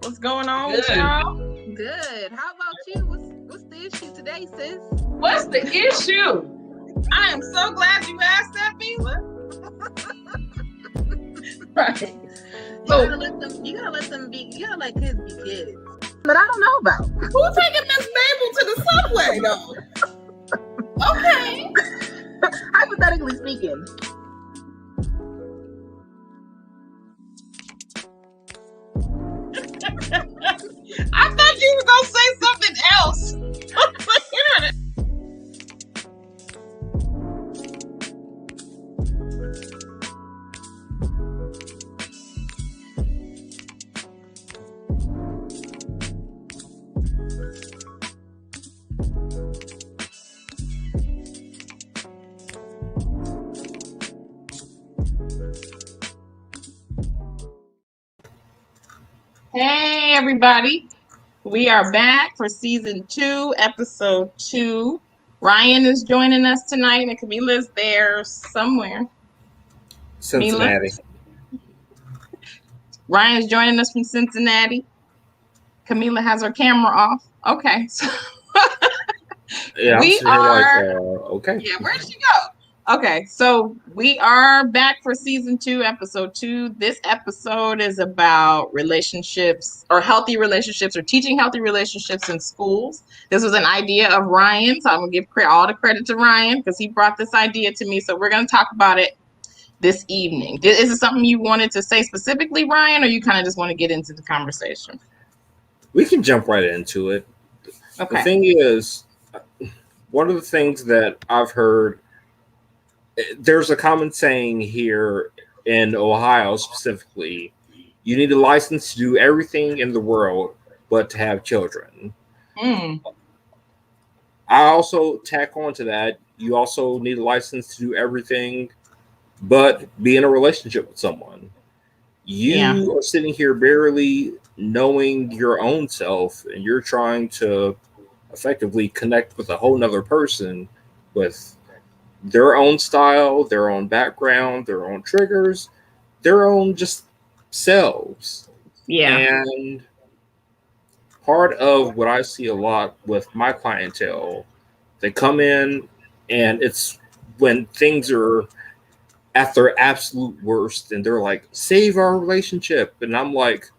What's going on with y'all? Good. How about you? What's the issue today, sis? What's the issue? I am so glad you asked that, Mila. Right. You gotta let them be. You gotta let kids be kids. But I don't know about. Who taking Miss Mabel to the subway though? Okay. Hypothetically speaking. I thought you were gonna say something else. Hey everybody, we are back for season 2, episode 2. Ryan is joining us tonight, and Camila's there somewhere. Cincinnati. Ryan's joining us from Cincinnati. Camila has her camera off. Okay, so yeah, we are. Okay. Yeah, where'd she go? Okay, so we are back for season 2, episode 2. This episode is about relationships or healthy relationships or teaching healthy relationships in schools. This was an idea of Ryan, so I'm going to give all the credit to Ryan because he brought this idea to me. So we're going to talk about it this evening. Is it something you wanted to say specifically, Ryan, or you kind of just want to get into the conversation? We can jump right into it. Okay. The thing is, one of the things that I've heard, there's a common saying here in Ohio specifically, you need a license to do everything in the world but to have children. I also tack on to that, you also need a license to do everything but be in a relationship with someone. You are sitting here barely knowing your own self, and you're trying to effectively connect with a whole nother person with their own style, their own background, their own triggers, their own just selves. Yeah. And part of what I see a lot with my clientele, they come in and it's when things are at their absolute worst and they're like, save our relationship. And I'm like,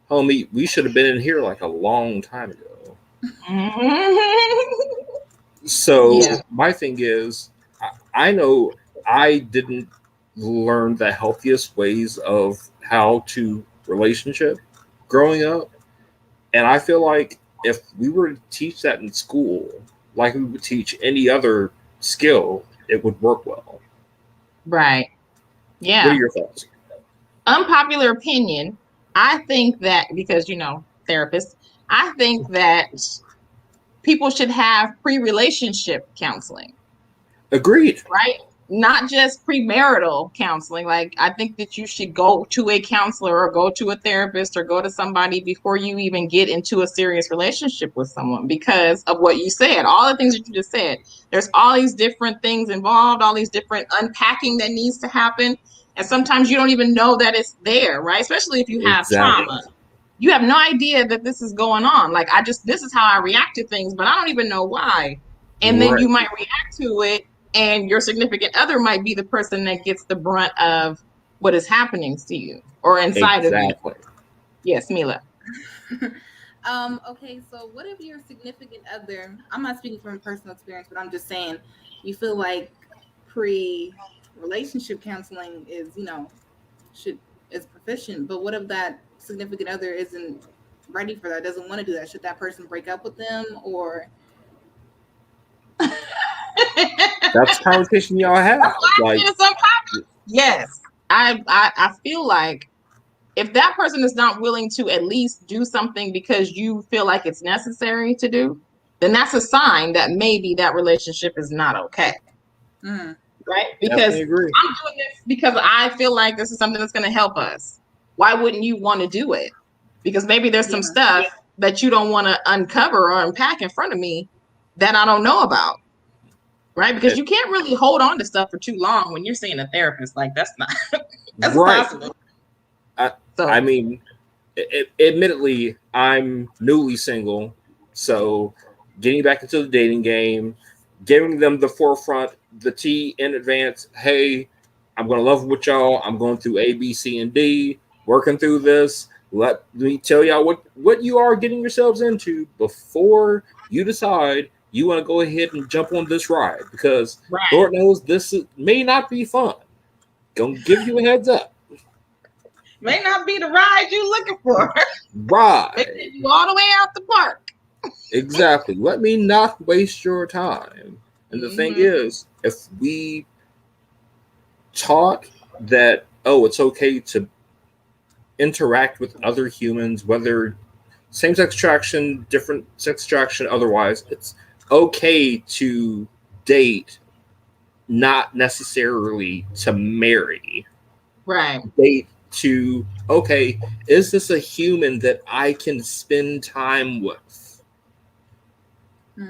homie, we should have been in here like a long time ago. So my thing is, I know I didn't learn the healthiest ways of how to relationship growing up. And I feel like if we were to teach that in school, like we would teach any other skill, it would work well. Right. Yeah. What are your thoughts? Unpopular opinion. I think that because, therapists, I think that people should have pre-relationship counseling. Agreed. Right? Not just premarital counseling. Like, I think that you should go to a counselor or go to a therapist or go to somebody before you even get into a serious relationship with someone because of what you said. All the things that you just said. There's all these different things involved, all these different unpacking that needs to happen. And sometimes you don't even know that it's there, right? Especially if you have trauma. You have no idea that this is going on. Like, this is how I react to things, but I don't even know why. And then you might react to it, and your significant other might be the person that gets the brunt of what is happening to you or inside of you. Yes, Mila. Okay, so what if your significant other, I'm not speaking from personal experience, but I'm just saying, you feel like pre-relationship counseling is, is proficient, but what if that significant other isn't ready for that, doesn't want to do that? Should that person break up with them or... That's the conversation y'all have. Yes, I feel like if that person is not willing to at least do something because you feel like it's necessary to do, then that's a sign that maybe that relationship is not okay. Right? Because I'm doing this because I feel like this is something that's going to help us. Why wouldn't you want to do it? Because maybe there's some stuff that you don't want to uncover or unpack in front of me that I don't know about. Right? Because you can't really hold on to stuff for too long when you're seeing a therapist. Like, that's not possible. I mean, admittedly, I'm newly single, so getting back into the dating game, giving them the forefront, the tea in advance. Hey, I'm going to love with y'all. I'm going through A, B, C, and D, working through this. Let me tell y'all what you are getting yourselves into before you decide you want to go ahead and jump on this ride, because Right. Lord knows may not be fun. Gonna give you a heads up. May not be the ride you're looking for. Right. They take you all the way out the park. Exactly. Let me not waste your time. And the thing is, if we taught that, oh, it's okay to interact with other humans, whether same-sex attraction, different sex attraction, otherwise, it's okay to date, not necessarily to marry. Right. Date to, okay, is this a human that I can spend time with?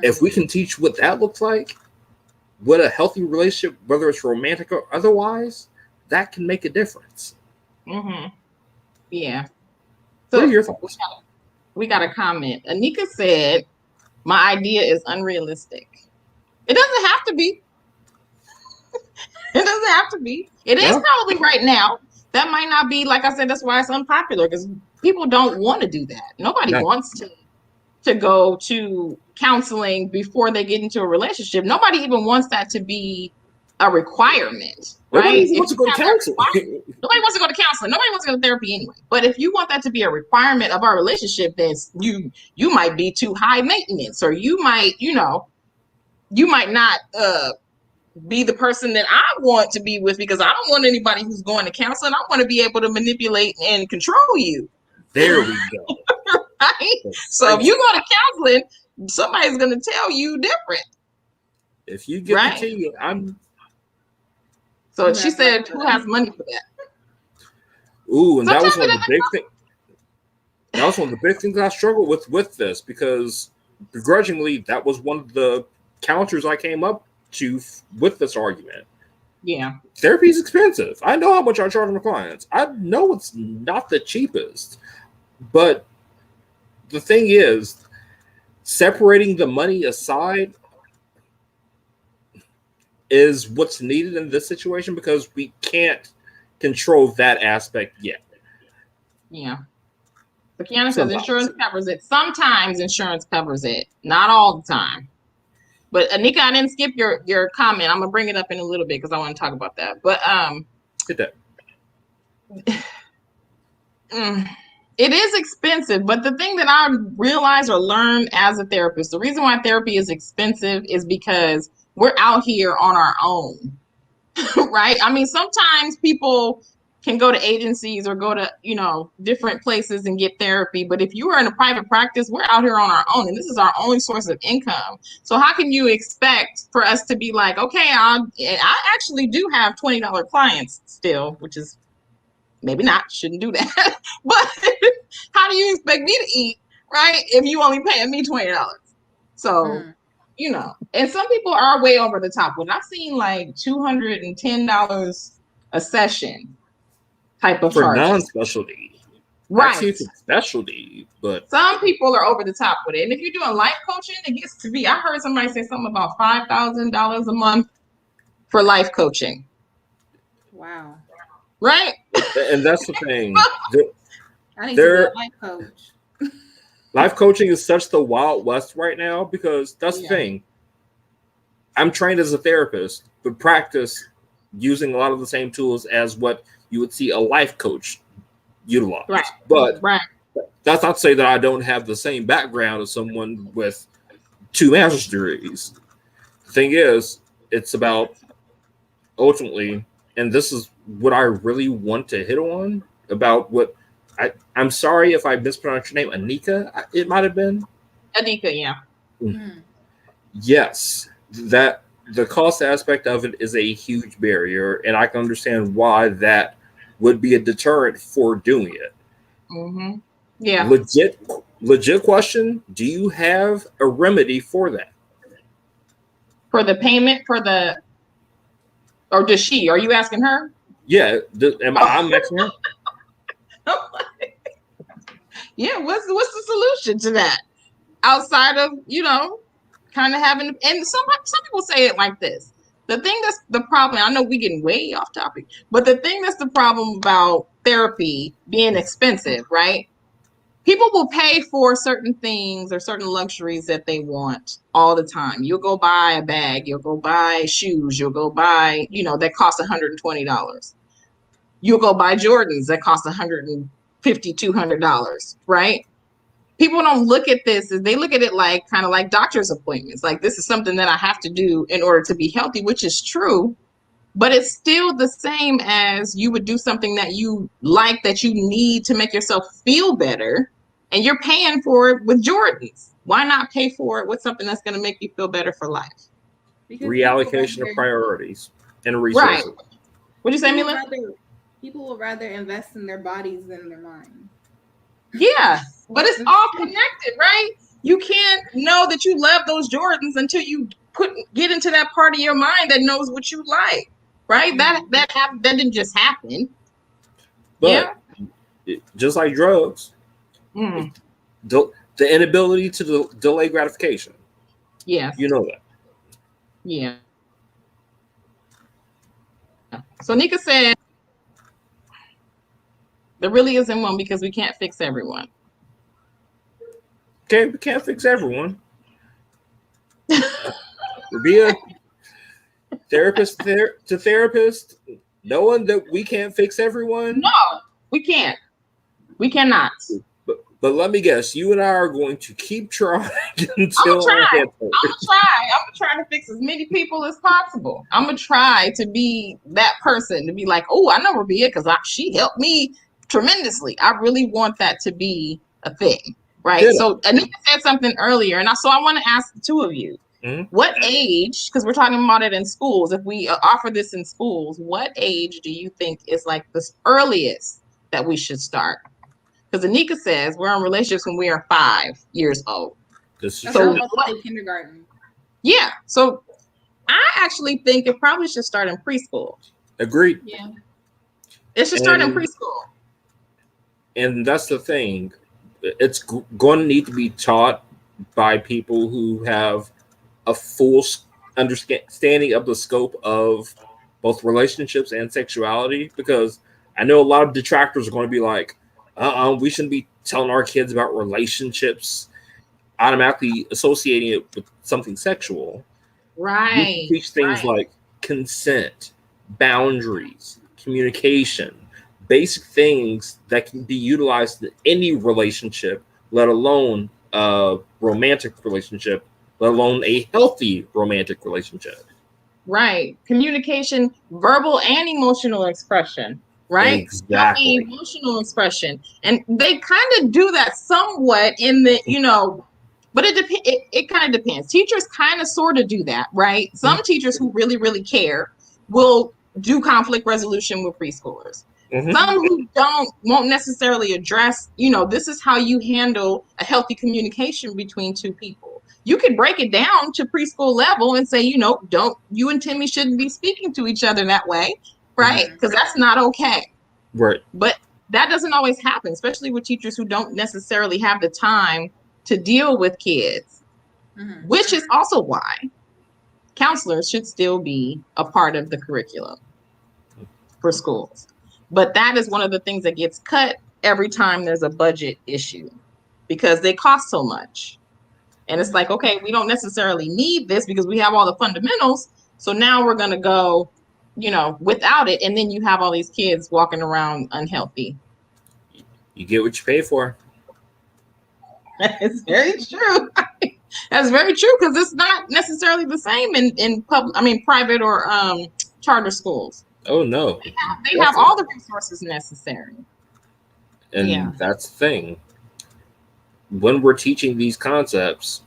If we can teach what that looks like, what a healthy relationship, whether it's romantic or otherwise, that can make a difference. Yeah. So, what are your thoughts? We got a comment. Anika said, my idea is unrealistic. It doesn't have to be. It doesn't have to be. It is probably right now. That might not be, like I said, that's why it's unpopular, because people don't want to do that. Nobody wants to go to counseling before they get into a relationship. Nobody even wants that to be a requirement, right? Nobody wants to go to counseling. Nobody wants to go to counseling. Nobody wants to go to therapy anyway. But if you want that to be a requirement of our relationship, then you might be too high maintenance, or you might not be the person that I want to be with, because I don't want anybody who's going to counseling. I want to be able to manipulate and control you. There we go. Right? So if you go to counseling, somebody's going to tell you different. If you get the tea, So she said, who has money for that? Ooh, and that was one of the big things. That was one of the big things I struggled with this, because begrudgingly, that was one of the counters I came up to with this argument. Yeah. Therapy is expensive. I know how much I charge my clients. I know it's not the cheapest. But the thing is, separating the money aside is what's needed in this situation, because we can't control that aspect yet. Yeah. But Kiana says insurance covers it. Sometimes insurance covers it. Not all the time. But Anika, I didn't skip your comment. I'm gonna bring it up in a little bit because I want to talk about that. But Get that. It is expensive. But the thing that I realized or learned as a therapist, the reason why therapy is expensive is because we're out here on our own, right? I mean, sometimes people can go to agencies or go to, different places and get therapy. But if you are in a private practice, we're out here on our own, and this is our only source of income. So how can you expect for us to be like, okay, I actually do have $20 clients still, which is maybe not, shouldn't do that. But how do you expect me to eat, right, if you only paying me $20? So, and some people are way over the top. When I've seen like $210 a session type of for charges. non-specialty. Right. That's a specialty, but some people are over the top with it. And if you're doing life coaching, it gets to be, I heard somebody say something about $5,000 a month for life coaching. Wow. Right? And that's the thing. I need to be a life coach. Life coaching is such the Wild West right now, because that's the thing. I'm trained as a therapist, but practice using a lot of the same tools as what you would see a life coach utilize. Right. But that's not to say that I don't have the same background as someone with 2 master's degrees. The thing is, it's about ultimately, and this is what I really want to hit on, about what I'm sorry if I mispronounced your name, Anika, it might have been. Anika, yeah. Yes, that the cost aspect of it is a huge barrier, and I can understand why that would be a deterrent for doing it. Yeah. Legit question. Do you have a remedy for that? For the payment, or does she? Are you asking her? Yeah. I'm asking her. Yeah, what's the solution to that? Outside of, kind of having, and some people say it like this. The thing that's the problem, I know we're getting way off topic, but the thing that's the problem about therapy being expensive, right? People will pay for certain things or certain luxuries that they want all the time. You'll go buy a bag, you'll go buy shoes, you'll go buy, that cost $120. You'll go buy Jordans that cost $150, $200, right? People don't look at this as they look at it like kind of like doctor's appointments. Like, this is something that I have to do in order to be healthy, which is true, but it's still the same as you would do something that you like, that you need to make yourself feel better, and you're paying for it with Jordans. Why not pay for it with something that's going to make you feel better for life? Because reallocation of priorities and resources. Right. What'd you say, Mila? People will rather invest in their bodies than their mind. Yeah, but it's all connected, right? You can't know that you love those Jordans until you get into that part of your mind that knows what you like, right? Mm-hmm. That didn't just happen. But just like drugs, the inability to delay gratification. Yeah, you know that. Yeah. So Nika said, there really isn't one because we can't fix everyone. Okay, we can't fix everyone. Be a therapist to therapist, knowing that we can't fix everyone. No, we can't. We cannot. But let me guess, you and I are going to keep trying I'm until gonna try to fix as many people as possible. I'm gonna try to be that person, to be like, oh, I know Rabia because she helped me tremendously. I really want that to be a thing, right? Good. So Anita said something earlier, and I want to ask the two of you, what age, because we're talking about it in schools, if we offer this in schools, what age do you think is like the earliest that we should start? Because Anika says we're in relationships when we are 5 years old. So kindergarten. Yeah. So I actually think it probably should start in preschool. Agreed. Yeah. It should start in preschool. And that's the thing. It's going to need to be taught by people who have a full understanding of the scope of both relationships and sexuality. Because I know a lot of detractors are going to be like, we shouldn't be telling our kids about relationships, automatically associating it with something sexual. Right. You teach things like consent, boundaries, communication, basic things that can be utilized in any relationship, let alone a romantic relationship, let alone a healthy romantic relationship. Right. Communication, verbal and emotional expression. Right? Exactly. Emotional expression. And they kind of do that somewhat in the, but it kind of depends. Teachers kind of sort of do that, right? Some teachers who really, really care will do conflict resolution with preschoolers. Some who won't necessarily address, this is how you handle a healthy communication between two people. You could break it down to preschool level and say, you and Timmy shouldn't be speaking to each other that way. Right? Because that's not okay. Right. But that doesn't always happen, especially with teachers who don't necessarily have the time to deal with kids, which is also why counselors should still be a part of the curriculum for schools. But that is one of the things that gets cut every time there's a budget issue because they cost so much. And it's like, okay, we don't necessarily need this because we have all the fundamentals. So now we're going to go without it, and then you have all these kids walking around unhealthy. You get what you pay for. That's very true. That's very true because it's not necessarily the same in private or charter schools. Oh no, they have all the resources necessary. And that's the thing. When we're teaching these concepts,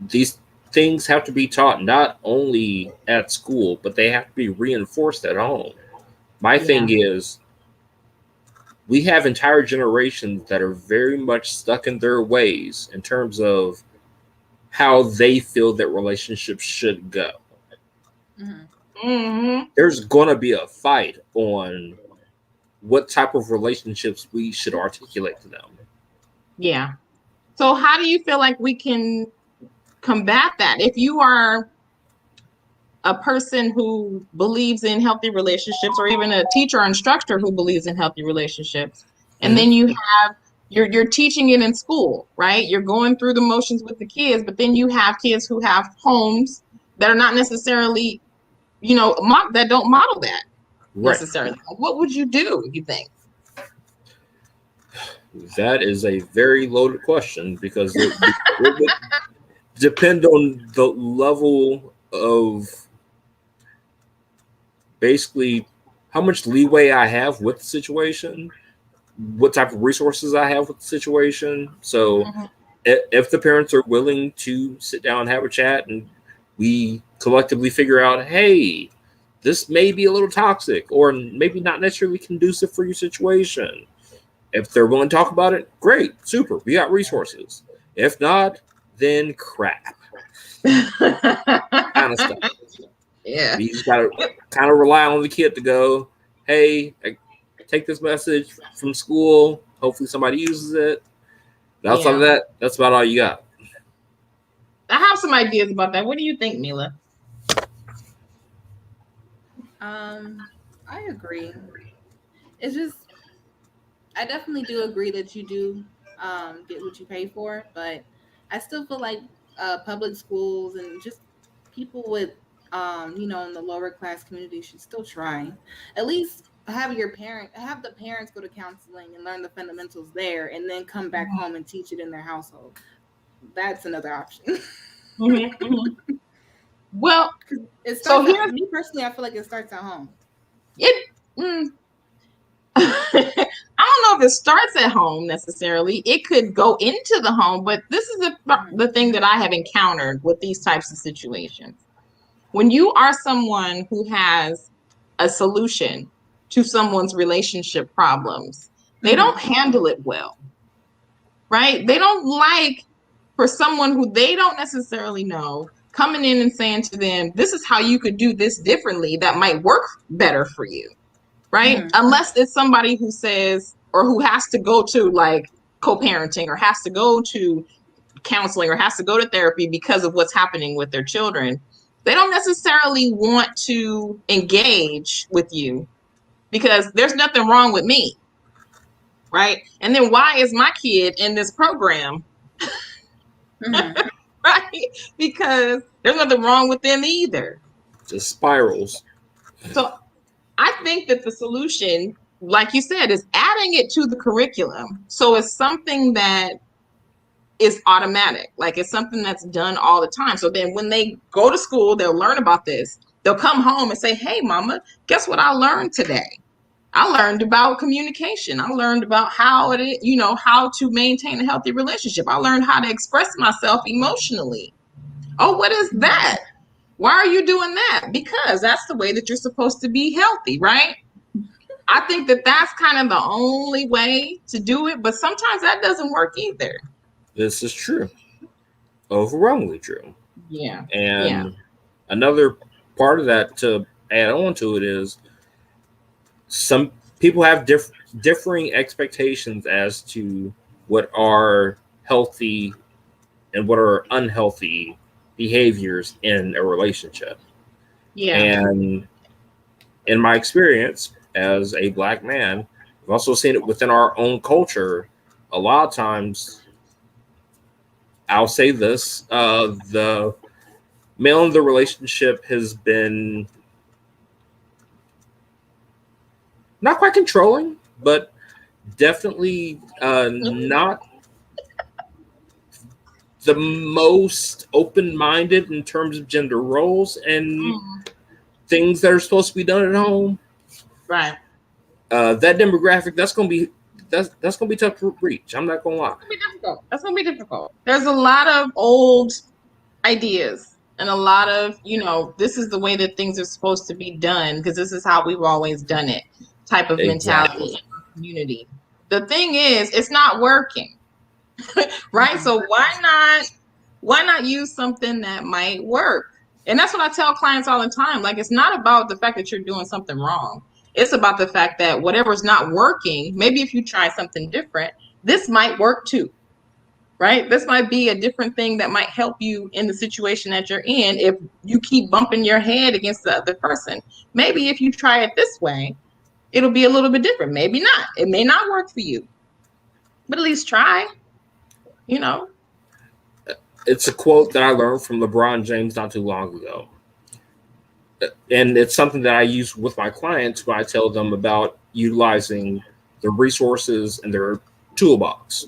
these things have to be taught not only at school, but they have to be reinforced at home. My thing is, we have entire generations that are very much stuck in their ways in terms of how they feel that relationships should go. There's going to be a fight on what type of relationships we should articulate to them. Yeah. So how do you feel like we can combat that? If you are a person who believes in healthy relationships, or even a teacher or instructor who believes in healthy relationships, and Mhm. then you're teaching it in school, right? You're going through the motions with the kids, but then you have kids who have homes that are not necessarily, that don't model that Right. necessarily. What would you do, you think? That is a very loaded question because it would depend on the level of basically how much leeway I have with the situation, what type of resources I have with the situation. So Mhm. if the parents are willing to sit down and have a chat and we collectively figure out, hey, this may be a little toxic or maybe not necessarily conducive for your situation. If they're willing to talk about it, great, super, we got resources. If not, then crap. Kind of stuff. Yeah. You just gotta kind of rely on the kid to go, hey, take this message from school. Hopefully somebody uses it. Outside of Yeah. that, that's about all you got. I have some ideas about that. What do you think, Mila? I agree. It's just I definitely do agree that you do get what you pay for, but I still feel like public schools and just people with in the lower class community should still try. At least have the parents go to counseling and learn the fundamentals there, and then come back home and teach it in their household. That's another option. Mm-hmm, mm-hmm. Well, It so starts at here's me personally. I feel like it starts at home. it. I don't know if it starts at home necessarily. It could go into the home, but this is the thing that I have encountered with these types of situations. When you are someone who has a solution to someone's relationship problems, they Mm-hmm. don't handle it well, right? They don't like for someone who they don't necessarily know coming in and saying to them, this is how you could do this differently that might work better for you, right? Mm-hmm. Unless it's somebody who says, or who has to go to like co-parenting, or has to go to counseling, or has to go to therapy because of what's happening with their children. They don't necessarily want to engage with you because there's nothing wrong with me, right? And then why is my kid in this program? Mm-hmm. Right? Because there's nothing wrong with them either. Just spirals. So I think that the solution, like you said, is adding it to the curriculum. So it's something that is automatic. Like it's something that's done all the time. So then when they go to school, they'll learn about this. They'll come home and say, hey, mama, guess what I learned today? I learned about communication. I learned about how it is, how to maintain a healthy relationship. I learned how to express myself emotionally. Oh, what is that? Why are you doing that? Because that's the way that you're supposed to be healthy, right? I think that that's kind of the only way to do it, but sometimes that doesn't work either. This is true. Overwhelmingly true. Yeah. Yeah. And another part of that to add on to it is some people have differing expectations as to what are healthy and what are unhealthy behaviors in a relationship. Yeah. And in my experience as a black man, I've also seen it within our own culture. A lot of times, I'll say this: the male in the relationship has been not quite controlling, but definitely not the most open-minded in terms of gender roles and things that are supposed to be done at home. Right. That demographic, that's gonna be tough to reach. I'm not gonna lie. Be difficult. That's gonna be difficult. There's a lot of old ideas and a lot of, this is the way that things are supposed to be done because this is how we've always done it type of mentality Exactly. in our community. The thing is, it's not working, right? So why not use something that might work? And that's what I tell clients all the time. Like, it's not about the fact that you're doing something wrong. It's about the fact that whatever's not working, maybe if you try something different, this might work too. right? This might be a different thing that might help you in the situation that you're in. If you keep bumping your head against the other person, maybe if you try it this way, it'll be a little bit different. Maybe not. It may not work for you, but at least try, you know. It's a quote that I learned from LeBron James not too long ago. And it's something that I use with my clients when I tell them about utilizing the resources in their toolbox.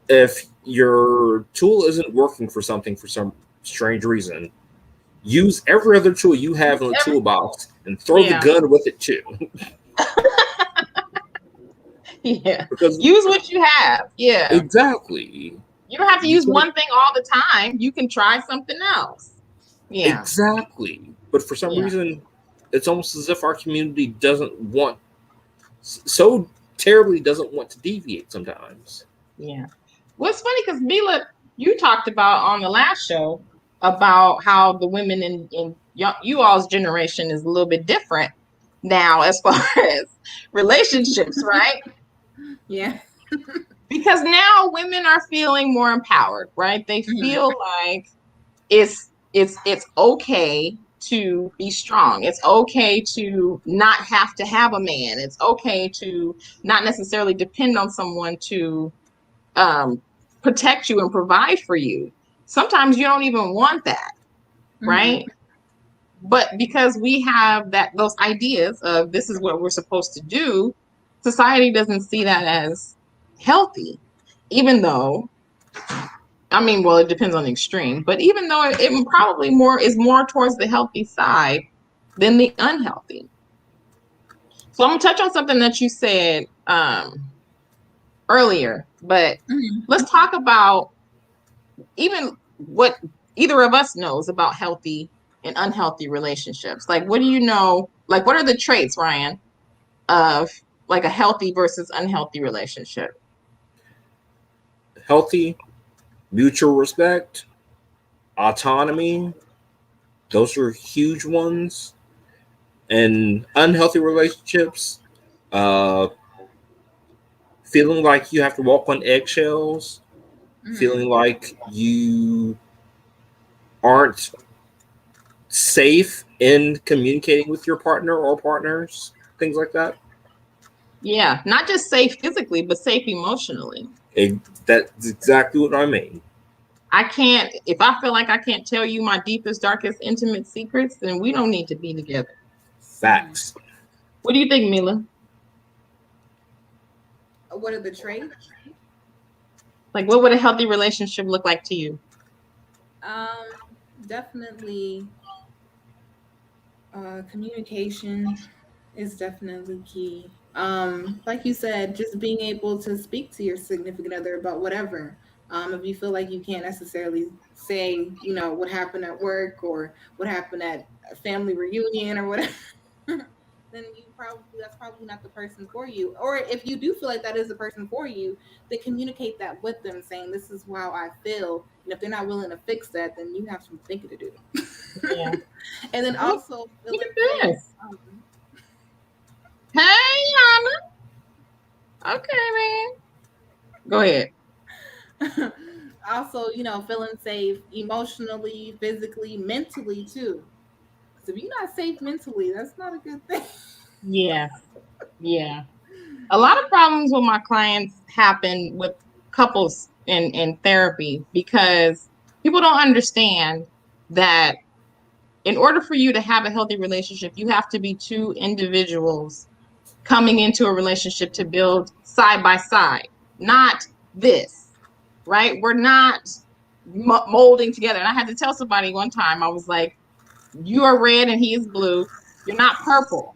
If your tool isn't working for something for some strange reason, use every other tool you have in the toolbox and throw the gun with it too. Yeah. Because use what you have. Yeah. Exactly. You don't have to use one thing all the time. You can try something else. Yeah. Exactly. But for some reason, it's almost as if our community doesn't want to deviate sometimes. Yeah. Well, it's funny because Mila, you talked about on the last show about how the women in you all's generation is a little bit different now as far as relationships, right? Yeah. Because now women are feeling more empowered, right? They feel like it's okay to be strong. It's okay to not have to have a man. It's okay to not necessarily depend on someone to protect you and provide for you. Sometimes you don't even want that, right? But because we have those ideas of this is what we're supposed to do, society doesn't see that as healthy, even though, I mean, well, it depends on the extreme, but even though it probably is more towards the healthy side than the unhealthy. So I'm gonna touch on something that you said earlier, but let's talk about even what either of us knows about healthy and unhealthy relationships. Like, what do you know? Like, what are the traits, Ryan, of like a healthy versus unhealthy relationship? Healthy, mutual respect, autonomy. Those are huge ones. And unhealthy relationships, feeling like you have to walk on eggshells, feeling like you aren't safe in communicating with your partner or partners, things like that. Yeah, not just safe physically, but safe emotionally. That's exactly what I mean. If I feel like I can't tell you my deepest, darkest, intimate secrets, then we don't need to be together. Facts. What do you think, Mila? What are the traits? Like, what would a healthy relationship look like to you? Definitely communication is definitely key. Like you said, just being able to speak to your significant other about whatever. If you feel like you can't necessarily say, what happened at work or what happened at a family reunion or whatever, then that's probably not the person for you. Or if you do feel like that is the person for you, then communicate that with them, saying this is how I feel. And if they're not willing to fix that, then you have some thinking to do. Yeah. And then also, look at this. Hey, Anna. Okay, man. Go ahead. Also, feeling safe emotionally, physically, mentally too. Because if you're not safe mentally, that's not a good thing. Yeah. Yeah. A lot of problems with my clients happen with couples in therapy because people don't understand that in order for you to have a healthy relationship, you have to be two individuals coming into a relationship to build side by side, not this, right? We're not molding together. And I had to tell somebody one time, I was like, you are red and he is blue. You're not purple,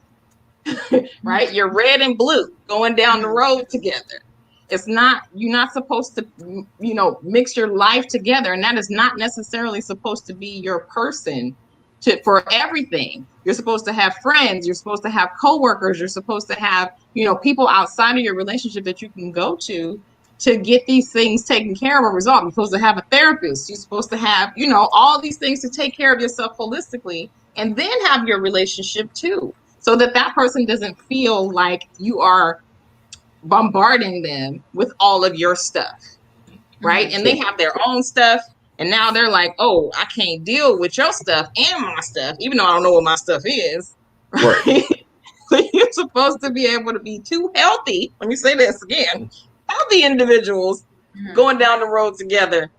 right? You're red and blue going down the road together. It's not, you're not supposed to, mix your life together. And that is not necessarily supposed to be your person for everything. You're supposed to have friends. You're supposed to have coworkers. You're supposed to have, people outside of your relationship that you can go to get these things taken care of or resolved. You're supposed to have a therapist. You're supposed to have, all these things to take care of yourself holistically and then have your relationship too. So that person doesn't feel like you are bombarding them with all of your stuff. right? And they have their own stuff. And now they're like, oh, I can't deal with your stuff and my stuff, even though I don't know what my stuff is. Right. So you're supposed to be able to be two healthy, let me say this again, healthy individuals going down the road together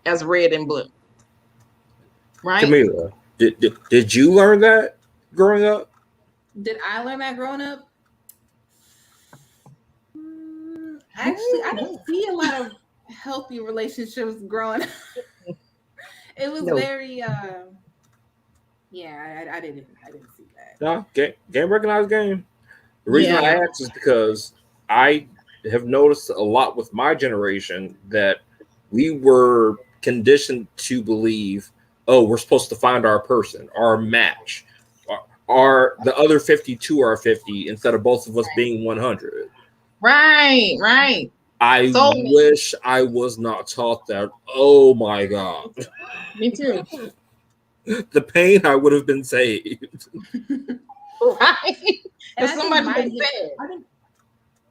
as red and blue. Right? Camila, did you learn that growing up? Did I learn that growing up? Actually, I didn't see a lot of healthy relationships growing up. It was very I didn't see that. No, game recognized game. The reason I asked is because I have noticed a lot with my generation that we were conditioned to believe, oh, we're supposed to find our person, our match, our the other 52 are 50 instead of both of us being 100. Right. I wish I was not taught that. Oh my God. Me too. The pain I would have been saved. Right. And somebody I think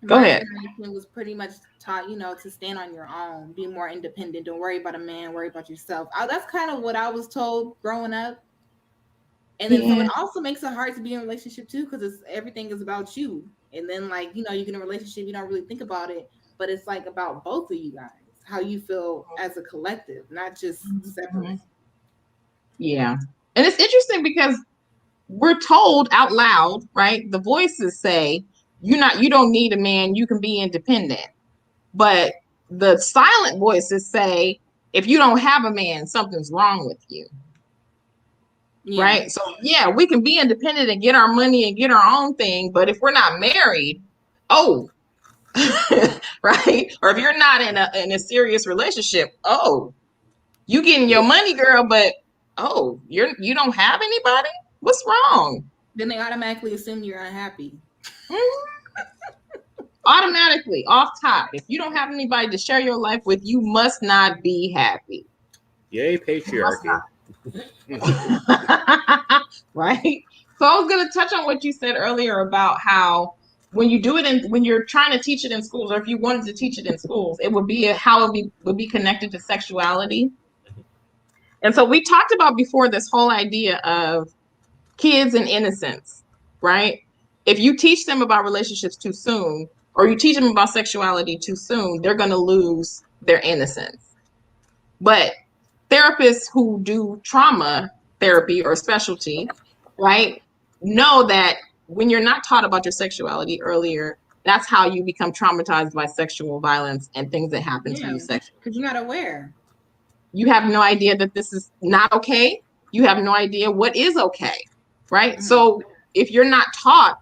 Go ahead. It was pretty much taught, to stand on your own, be more independent, don't worry about a man, worry about yourself. That's kind of what I was told growing up. And then so it also makes it hard to be in a relationship too, because everything is about you. And then you get in a relationship, you don't really think about it, but it's about both of you guys, how you feel as a collective, not just separate. Yeah. And it's interesting because we're told out loud, right? The voices say, you don't need a man, you can be independent. But the silent voices say, if you don't have a man, something's wrong with you. Yeah. Right? So we can be independent and get our money and get our own thing, but if we're not married, right? Or if you're not in a serious relationship, you getting your money, girl, but you don't have anybody? What's wrong? Then they automatically assume you're unhappy. Automatically, off top. If you don't have anybody to share your life with, you must not be happy. Yay, patriarchy. Right? So I was going to touch on what you said earlier about how when you do it when you're trying to teach it in schools, or if you wanted to teach it in schools, it would be how it would be connected to sexuality. And so we talked about before this whole idea of kids and innocence, right? If you teach them about relationships too soon, or you teach them about sexuality too soon, they're going to lose their innocence. But therapists who do trauma therapy or specialty, right, know that when you're not taught about your sexuality earlier, that's how you become traumatized by sexual violence and things that happen to you sexually. Because you're not aware. You have no idea that this is not okay. You have no idea what is okay, right? Mm-hmm. So if you're not taught,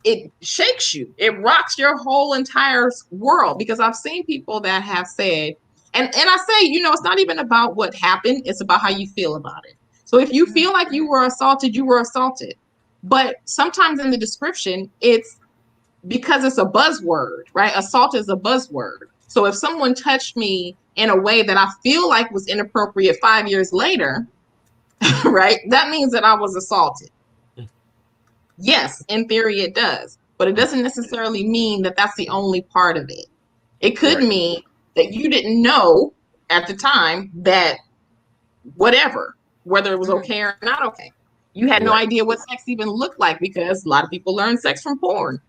it shakes you. It rocks your whole entire world, because I've seen people that have said, and I say, it's not even about what happened. It's about how you feel about it. So if you feel like you were assaulted, you were assaulted. But sometimes in the description, it's because it's a buzzword, right? Assault is a buzzword. So if someone touched me in a way that I feel like was inappropriate 5 years later, right, that means that I was assaulted. Yes, in theory it does, but it doesn't necessarily mean that that's the only part of it. It could mean that you didn't know at the time that whether it was okay or not okay. You had no idea what sex even looked like, because a lot of people learn sex from porn.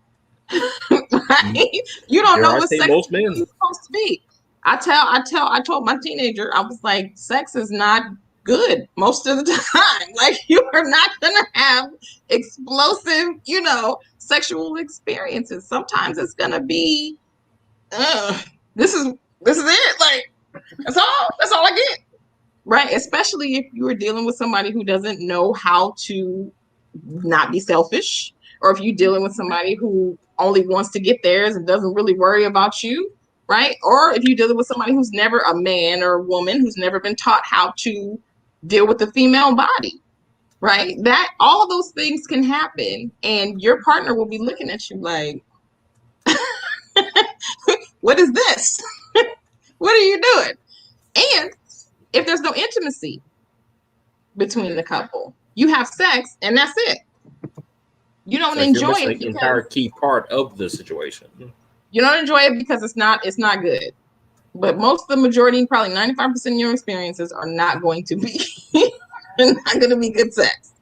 Right? You don't know what sex is supposed to be. I told my teenager, I was like, sex is not good most of the time. Like, you are not gonna have explosive, sexual experiences. Sometimes it's gonna be this is it. Like, that's all I get. Right? Especially if you are dealing with somebody who doesn't know how to not be selfish, or if you're dealing with somebody who only wants to get theirs and doesn't really worry about you, right? Or if you're dealing with somebody who's never, a man or a woman who's never been taught how to deal with the female body, right? That all of those things can happen, and your partner will be looking at you like, what is this? What are you doing? And if there's no intimacy between the couple, you have sex and that's it. You don't enjoy it. The entire key part of the situation. You don't enjoy it because it's not good. But most of the majority, probably 95% of your experiences are not going to be not going to be good sex.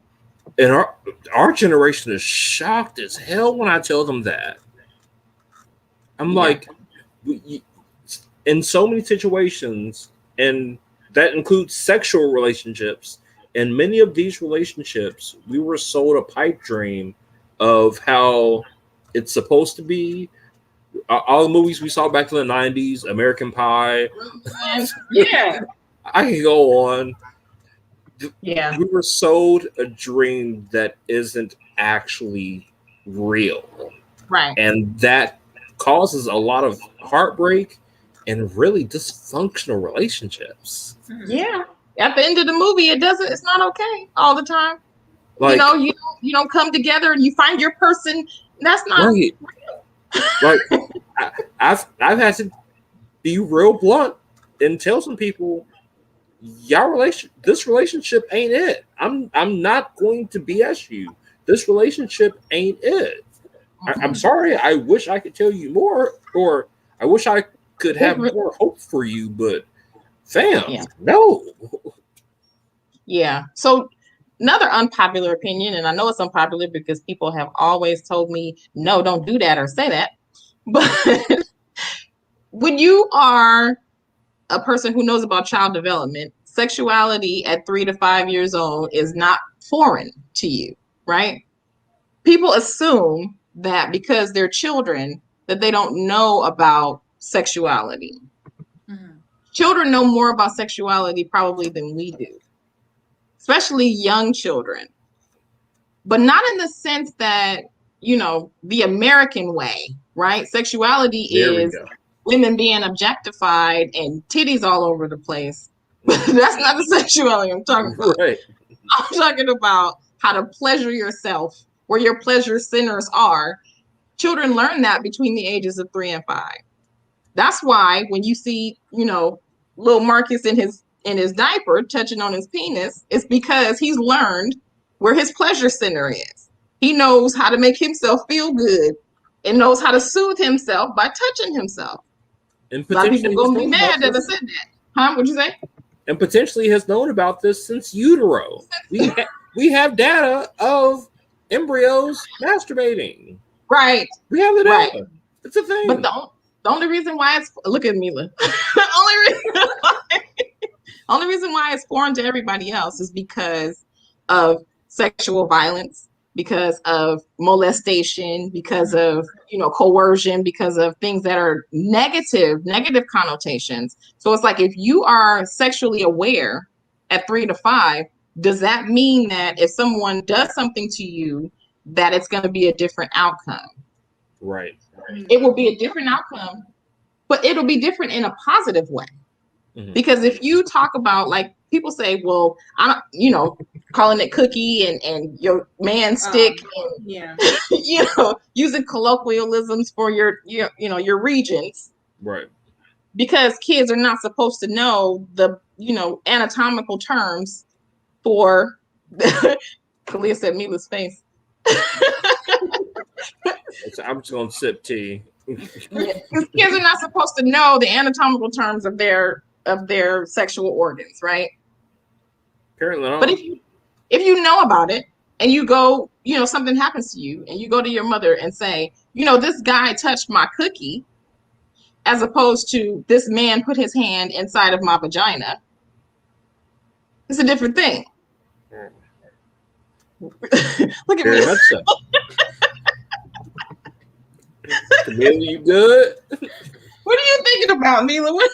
And our generation is shocked as hell when I tell them that. I'm like, in so many situations, and that includes sexual relationships. In many of these relationships, we were sold a pipe dream of how it's supposed to be. All the movies we saw back in the 90s, American Pie. Yeah. I can go on. Yeah. We were sold a dream that isn't actually real. Right. And that causes a lot of heartbreak and really dysfunctional relationships. Yeah. At the end of the movie, it's not okay all the time. Like, you don't come together and you find your person. That's not right. Like, I've had to be real blunt and tell some people, this relationship ain't it. I'm not going to BS you. This relationship ain't it. I'm sorry. I wish I could tell you more, or I wish I could have more hope for you, but fam, no. Yeah. So another unpopular opinion, and I know it's unpopular because people have always told me, no, don't do that or say that. But when you are a person who knows about child development, sexuality at 3 to 5 years old is not foreign to you, right? People assume that because they're children that they don't know about sexuality. Mm-hmm. Children know more about sexuality probably than we do, especially young children, but not in the sense that, the American way, right? Sexuality is women being objectified and titties all over the place. That's not the sexuality I'm talking about. Right. I'm talking about how to pleasure yourself, where your pleasure centers are. Children learn that between the ages of 3 and 5. That's why when you see, little Marcus in his diaper touching on his penis, it's because he's learned where his pleasure center is. He knows how to make himself feel good and knows how to soothe himself by touching himself. And a lot of people gonna be mad that I said that. Huh? What'd you say? And potentially has known about this since utero. We have data of embryos masturbating. Right. We have the data. Right. It's a thing. But the only reason why look at Mila. only reason why it's foreign to everybody else is because of sexual violence, because of molestation, because of coercion, because of things that are negative connotations. So it's like, if you are sexually aware at 3 to 5, does that mean that if someone does something to you, that it's going to be a different outcome? Right. It will be a different outcome, but it'll be different in a positive way. Mm-hmm. Because if you talk about, like, people say, well, I don't, calling it cookie and your man stick, and, using colloquialisms for your regions. Right. Because kids are not supposed to know the, anatomical terms for, Kalia said Mila's face. I'm just going to sip tea. Kids are not supposed to know the anatomical terms of their sexual organs, right? Apparently not. But if you know about it and you go, something happens to you and you go to your mother and say, this guy touched my cookie, as opposed to this man put his hand inside of my vagina, it's a different thing. Look at Very me. Much so. Camille, you good? What are you thinking about, Mila? What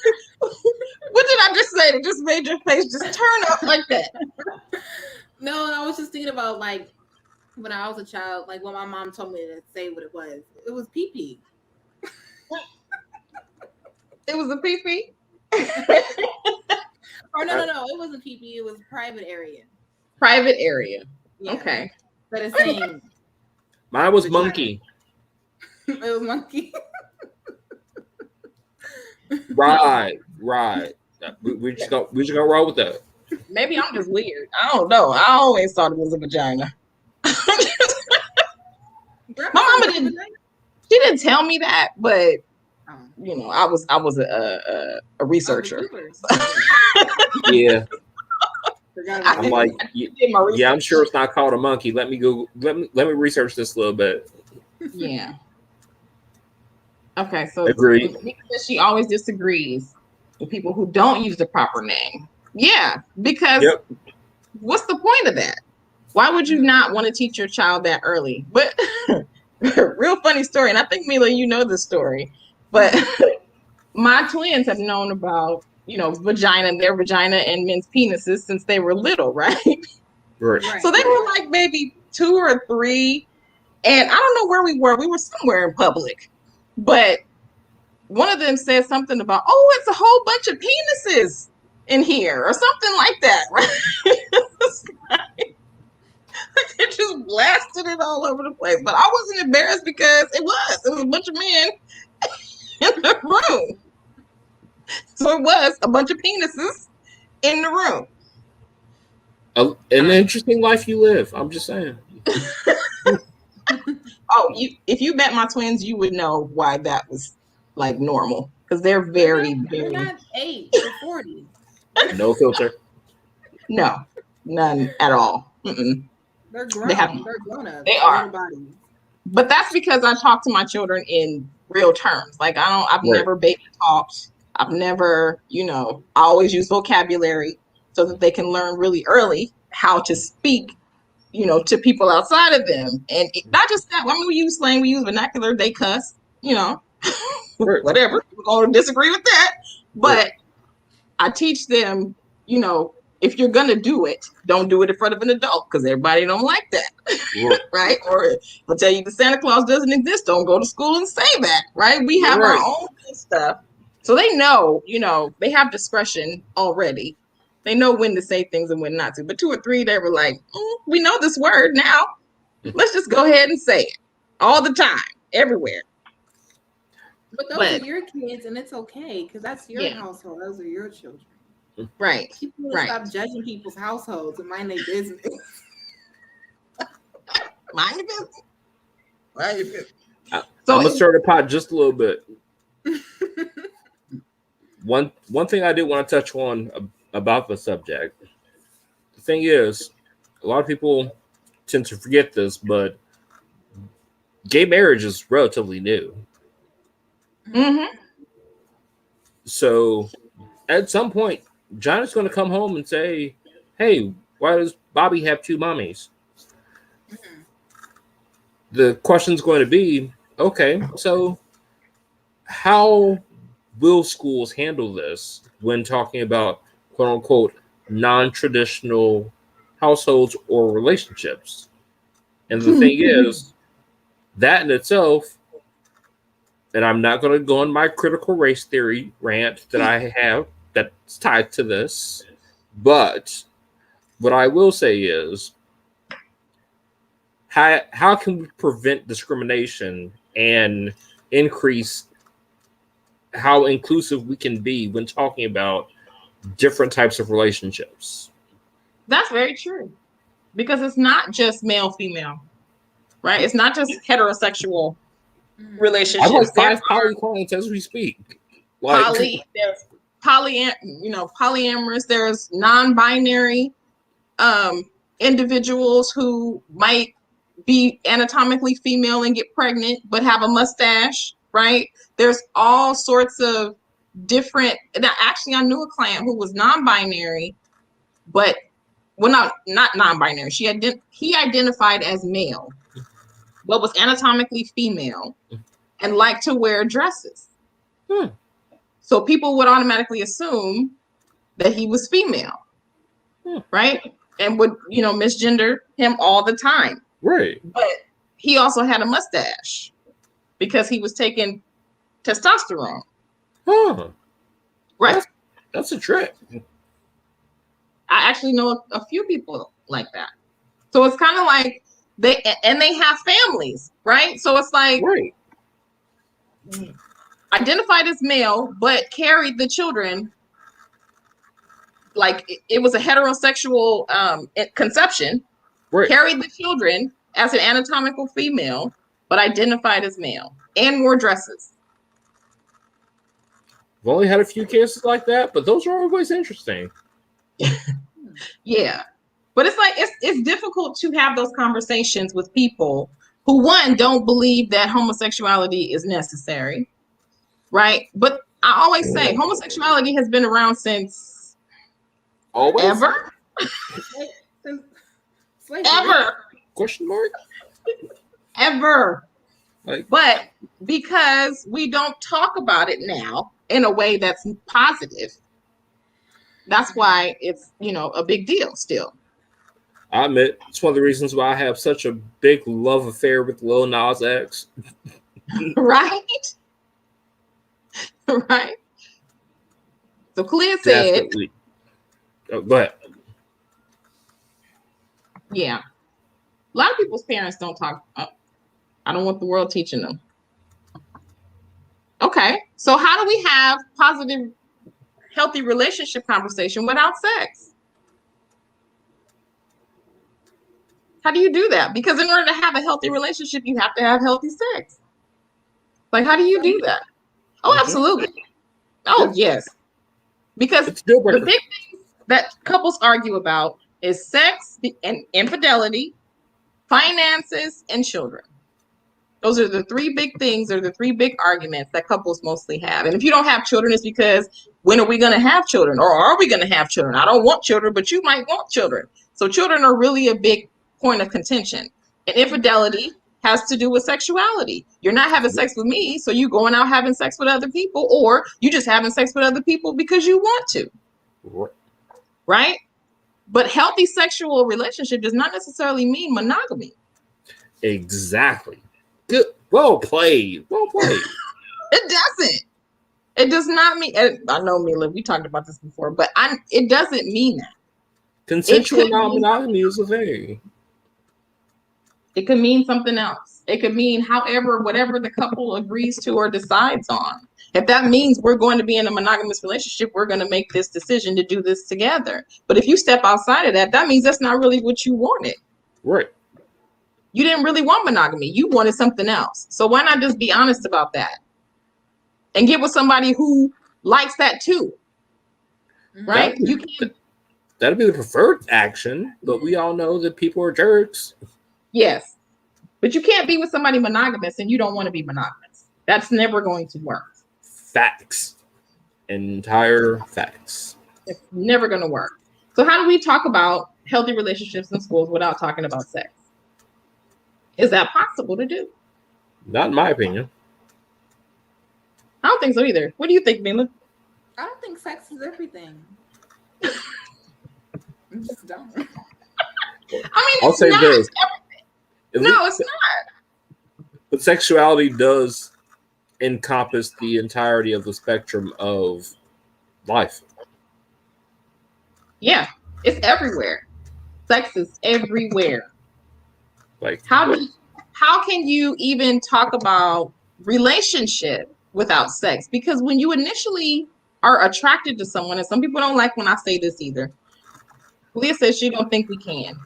did I just say that just made your face just turn up like that? No, I was just thinking about, like, when I was a child, like, when my mom told me to say what it was. It was pee-pee. It was a pee-pee? Or no, it wasn't pee-pee. It was private area. Private area. Yeah. Okay. But it's saying... Mine was monkey. It was monkey. Right. We just gonna roll with that. Maybe I'm just weird. I don't know. I always thought it was a vagina. My mama didn't. She didn't tell me that, but You know, I was a researcher. Yeah. I'm like, I did my research. yeah, I'm sure it's not called a monkey. Let me go. Let me research this a little bit. Yeah. Okay, so Agreed. she always disagrees with people who don't use the proper name. Yeah, because what's the point of that? Why would you not want to teach your child that early? But real funny story, and I think Mila, you know this story, but my twins have known about, you know, their vagina and men's penises since they were little, right? Right. So they were like maybe 2 or 3, and I don't know where we were. We were somewhere in public, but one of them said something about, oh, it's a whole bunch of penises in here or something like that, right? It just blasted it all over the place. But I wasn't embarrassed because it was a bunch of men in the room. So it was a bunch of penises in the room. An interesting life you live. I'm just saying. If you met my twins, you would know why that was like normal, because they're very, they're not 8, they're 40. No filter. No, none at all. They're grown. They're grown up. They are. But that's because I talk to my children in real terms. Like I've never baby talked. I've never, I always use vocabulary so that they can learn really early how to speak, to people outside of them. And not just that. I mean, we use slang, we use vernacular, they cuss, whatever. We're going to disagree with that. But I teach them, if you're going to do it, don't do it in front of an adult, because everybody don't like that, right? Or they'll tell you the Santa Claus doesn't exist. Don't go to school and say that, right? We have our own stuff. So they know, they have discretion already. They know when to say things and when not to. But 2 or 3, they were like, we know this word now. Let's just go ahead and say it all the time, everywhere. But those are your kids, and it's okay, because that's your household. Those are your children. Right. People stop judging people's households and mind their business. Mind your business. Mind your business. So I'm gonna stir the pot just a little bit. One thing I did want to touch on about the subject. The thing is, a lot of people tend to forget this, but gay marriage is relatively new. Mm-hmm. So at some point, John is going to come home and say, hey, why does Bobby have 2 mommies? Mm-hmm. The question's going to be, okay, so how will schools handle this when talking about quote unquote non-traditional households or relationships? And the thing is, that in itself, and I'm not going to go on my critical race theory rant that I have that's tied to this, but what I will say is, how can we prevent discrimination and increase how inclusive we can be when talking about different types of relationships? That's very true, because it's not just male female, right? It's not just heterosexual relationships. I have like 5 poly clients as we speak. There's polyamorous. There's non-binary individuals who might be anatomically female and get pregnant but have a mustache, right? There's all sorts of different. Actually, I knew a client who was non-binary, but not non-binary. He identified as male, but was anatomically female and liked to wear dresses. So people would automatically assume that he was female, right? And would, misgender him all the time. Right. But he also had a mustache because he was taking testosterone. Right. That's a trick. I actually know a few people like that. So it's kind of like they have families, right? So it's like identified as male, but carried the children like it was a heterosexual conception. Carried the children as an anatomical female, but identified as male and wore dresses. I've only had a few cases like that, but those are always interesting. Yeah. But it's like it's difficult to have those conversations with people who, one, don't believe that homosexuality is necessary, right? But I always say homosexuality has been around since Always? ever. Ever. Question mark? Ever. Like, but because we don't talk about it now in a way that's positive, that's why it's, a big deal still. I admit, it's one of the reasons why I have such a big love affair with Lil Nas X. Right? Right? So Clea said... Definitely. Oh, go ahead. Yeah. A lot of people's parents don't talk... I don't want the world teaching them. Okay. So how do we have positive, healthy relationship conversation without sex? How do you do that? Because in order to have a healthy relationship, you have to have healthy sex. Like, how do you do that? Oh, absolutely. Oh, yes. Because the big things that couples argue about is sex and infidelity, finances, and children. Those are the three big things, or the three big arguments that couples mostly have. And if you don't have children, it's because when are we going to have children? Or are we going to have children? I don't want children, but you might want children. So children are really a big point of contention. And infidelity has to do with sexuality. You're not having sex with me, so you going out having sex with other people, or you just having sex with other people because you want to. Right? But healthy sexual relationship does not necessarily mean monogamy. Exactly. Good. Well played. Well played. It doesn't. It does not mean... I know, Mila, we talked about this before, but it doesn't mean that. Consensual non-monogamy is a thing. It could mean something else. It could mean whatever the couple agrees to or decides on. If that means we're going to be in a monogamous relationship, we're going to make this decision to do this together. But if you step outside of that, that means that's not really what you wanted. Right. You didn't really want monogamy. You wanted something else. So why not just be honest about that? And get with somebody who likes that too. Right? That'd be the preferred action, but we all know that people are jerks. Yes. But you can't be with somebody monogamous and you don't want to be monogamous. That's never going to work. Facts. Entire facts. It's never going to work. So how do we talk about healthy relationships in schools without talking about sex? Is that possible to do? Not in my opinion. I don't think so either. What do you think, Mila? I don't think sex is everything. I just don't. I mean, I'll say this. No, it's not. But sexuality does encompass the entirety of the spectrum of life. Yeah, it's everywhere. Sex is everywhere. Like, how can you even talk about relationship without sex? Because when you initially are attracted to someone, and some people don't like when I say this either. Leah says she don't think we can.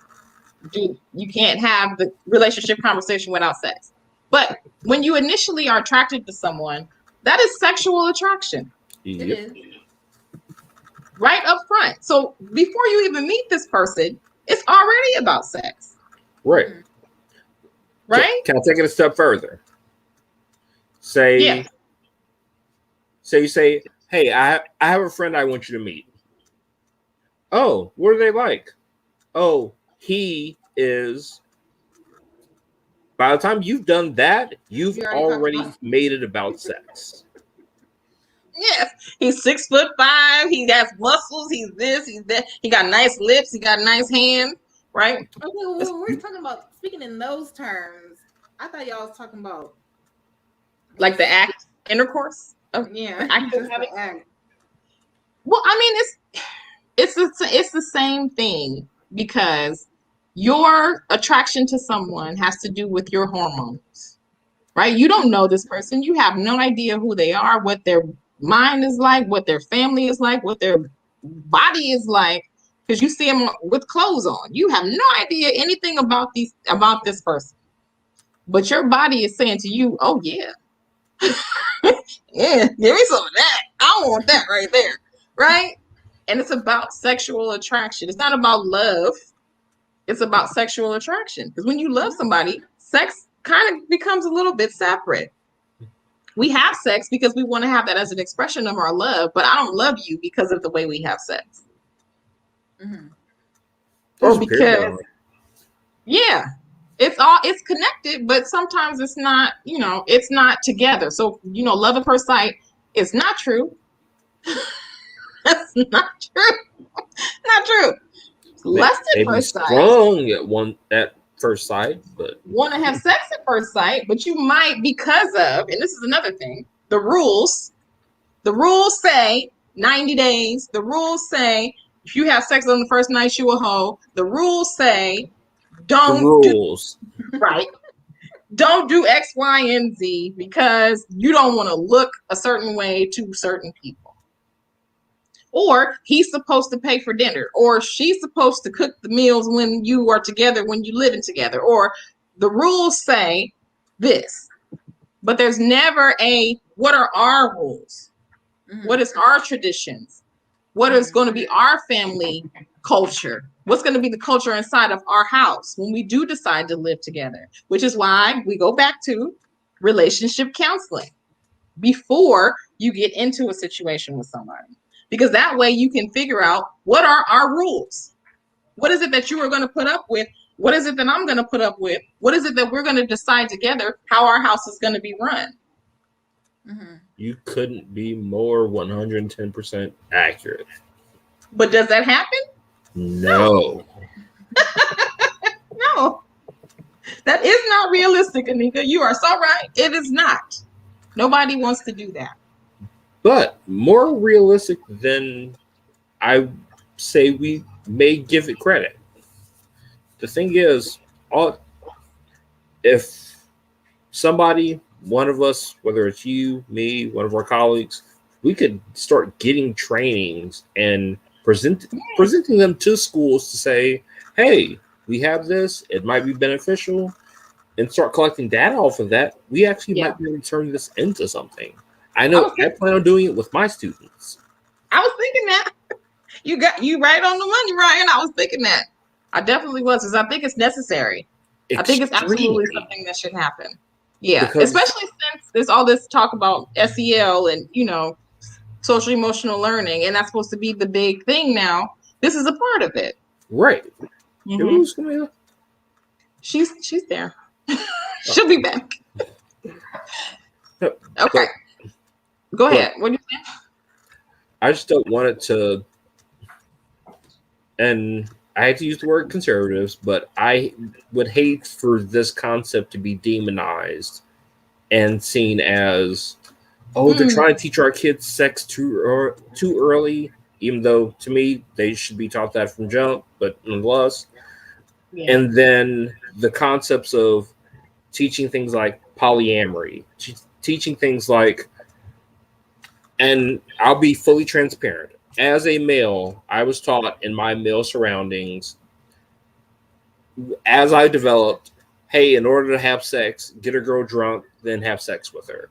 You can't have the relationship conversation without sex. But when you initially are attracted to someone, that is sexual attraction. Yep. It is. Right up front. So before you even meet this person, it's already about sex. Right. Right? So, can I take it a step further? Say you say, hey, I have a friend I want you to meet. Oh, what are they like? Oh, he is... By the time you've done that, you've already made it about sex. Yes, he's 6'5". He has muscles. He's this. He's that. He got nice lips. He got nice hands. Right? Okay, well, we're talking about speaking in those terms. I thought y'all was talking about like the act intercourse. Yeah, act. Well, I mean, it's the same thing, because your attraction to someone has to do with your hormones, right? You don't know this person. You have no idea who they are, what their mind is like, what their family is like, what their body is like, because you see them with clothes on. You have no idea anything about this person. But your body is saying to you, oh, yeah. Yeah, give me some of that. I don't want that right there, right? And it's about sexual attraction. It's not about love. It's about sexual attraction. Because when you love somebody, sex kind of becomes a little bit separate. We have sex because we want to have that as an expression of our love, but I don't love you because of the way we have sex. Mm-hmm. Or because, yeah, it's connected, but sometimes it's not, it's not together. So, love at first sight is not true. That's not true. Not true. Lust at first sight. Sprung at first sight, but want to have sex at first sight, but you might because of, and this is another thing, the rules. The rules say 90 days. The rules say if you have sex on the first night, you a hoe. The rules say don't do right. Don't do X, Y, and Z because you don't want to look a certain way to certain people. Or he's supposed to pay for dinner, or she's supposed to cook the meals when you are together, when you're living together, or the rules say this. But there's never what are our rules? Mm-hmm. What is our traditions? What is going to be our family culture? What's going to be the culture inside of our house when we do decide to live together? Which is why we go back to relationship counseling before you get into a situation with somebody. Because that way you can figure out what are our rules? What is it that you are going to put up with? What is it that I'm going to put up with? What is it that we're going to decide together how our house is going to be run? Mm-hmm. You couldn't be more 110% accurate. But does that happen? No. No. That is not realistic, Anika. You are so right. It is not. Nobody wants to do that. But more realistic than I say we may give it credit. The thing is, if somebody, one of us, whether it's you, me, one of our colleagues, we could start getting trainings and presenting them to schools to say, hey, we have this, it might be beneficial, and start collecting data off of that, we actually might be able to turn this into something. I know I plan on doing it with my students. I was thinking that. You right on the money, Ryan. I was thinking that. I definitely was, because I think it's necessary. I think it's absolutely something that should happen. Yeah, especially since there's all this talk about SEL and, social emotional learning, and that's supposed to be the big thing now. This is a part of it. Right. Mm-hmm. She's there. She'll be back. Okay. Go ahead. What do you think? I just don't want it to, and I hate to use the word conservatives, but I would hate for this concept to be demonized and seen as, they're trying to teach our kids sex too early, even though to me they should be taught that from jump, but nonetheless. Yeah. And then the concepts of teaching things like polyamory, teaching things like, and I'll be fully transparent. As a male, I was taught in my male surroundings, as I developed, hey, in order to have sex, get a girl drunk, then have sex with her.